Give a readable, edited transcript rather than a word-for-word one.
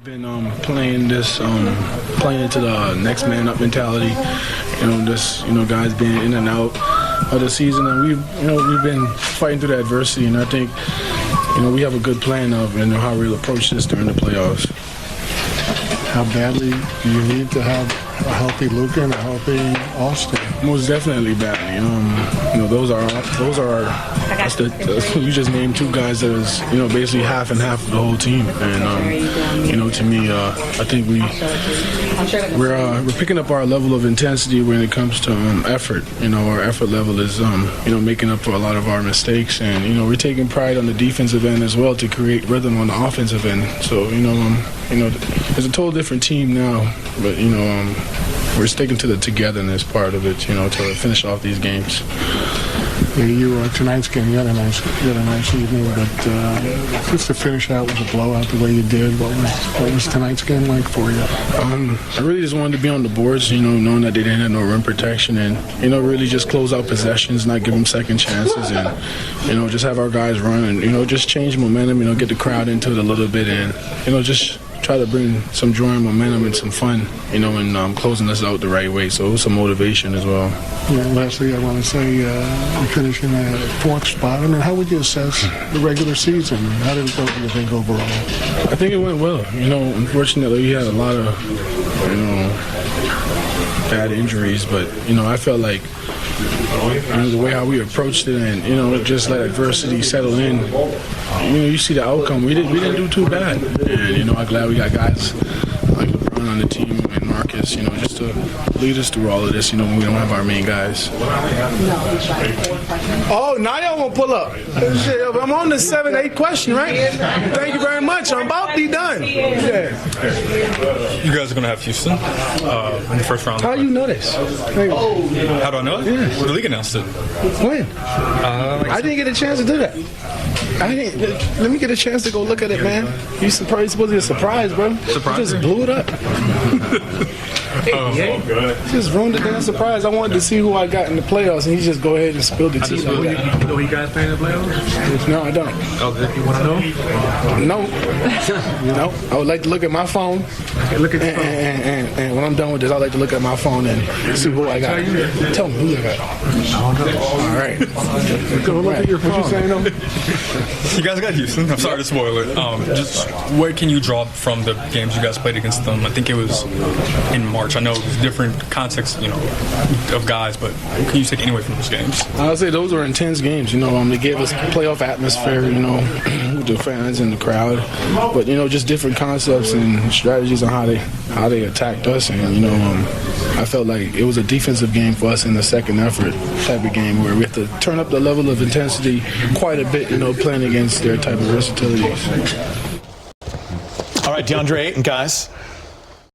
Been playing into the next man up mentality. Guys being in and out of the season, and we've been fighting through the adversity, and I think we have a good plan of how we'll approach this during the playoffs. How badly do you need to have a healthy Luka and a healthy Austin? Most definitely badly. You just named two guys that is basically half and half of the whole team, and to me, I think we're picking up our level of intensity when it comes to effort. Our effort level is making up for a lot of our mistakes, and we're taking pride on the defensive end as well to create rhythm on the offensive end. So it's a total different team now, but we're sticking to the togetherness part of it, to finish off these games. Tonight's game, you had a nice evening, but just to finish out with a blowout the way you did, what was tonight's game like for you? I really just wanted to be on the boards, knowing that they didn't have no rim protection, and really just close out possessions, not give them second chances, and just have our guys run, and just change momentum, get the crowd into it a little bit, and just try to bring some joy and momentum and some fun, and closing this out the right way. So it was some motivation as well. Yeah, lastly, I want to say you finished in the fourth spot. I mean, how would you assess the regular season? How did it go, do you think, overall? I think it went well. Unfortunately, we had a lot of, bad injuries, but, I felt like the way how we approached it and, just let adversity settle in, you see the outcome. We didn't do too bad. And, I'm glad we got guys like LeBron on the team and Marcus, just to lead us through all of this, when we don't have our main guys. Oh, now y'all want to pull up. I'm on the 7-8 question, right? Thank you very much. I'm about to be done. Yeah. You guys are going to have Houston in the first round. How do you know this? How do I know it? Yeah. Well, the league announced it. When? I didn't get a chance to do that. Let me get a chance to go look at it, man. You surprised? It's supposed to be a surprise, bro. Surprise? You just blew it up. Just ruined the damn surprise. I wanted to see who I got in the playoffs, and he just go ahead and spilled the tea. You know you guys playing in the playoffs? No, I don't. Oh, you want to know? No. No. I would like to look at my phone. Look at your phone. And when I'm done with this, I'd like to look at my phone and see who I got. Tell me who I got. I don't know. All right. Go look at your phone. What you saying, though? You guys got Houston. I'm sorry to spoil it. Just where can you draw from the games you guys played against them? I think it was in March. I know it was different context, of guys, but can you take anyway from those games? I'll say those were intense games. They gave us playoff atmosphere, with the fans and the crowd. But just different concepts and strategies on how they attacked us. And I felt like it was a defensive game for us in the second effort type of game where we have to turn up the level of intensity quite a bit, playing against their type of versatility. All right, Deandre Ayton, guys.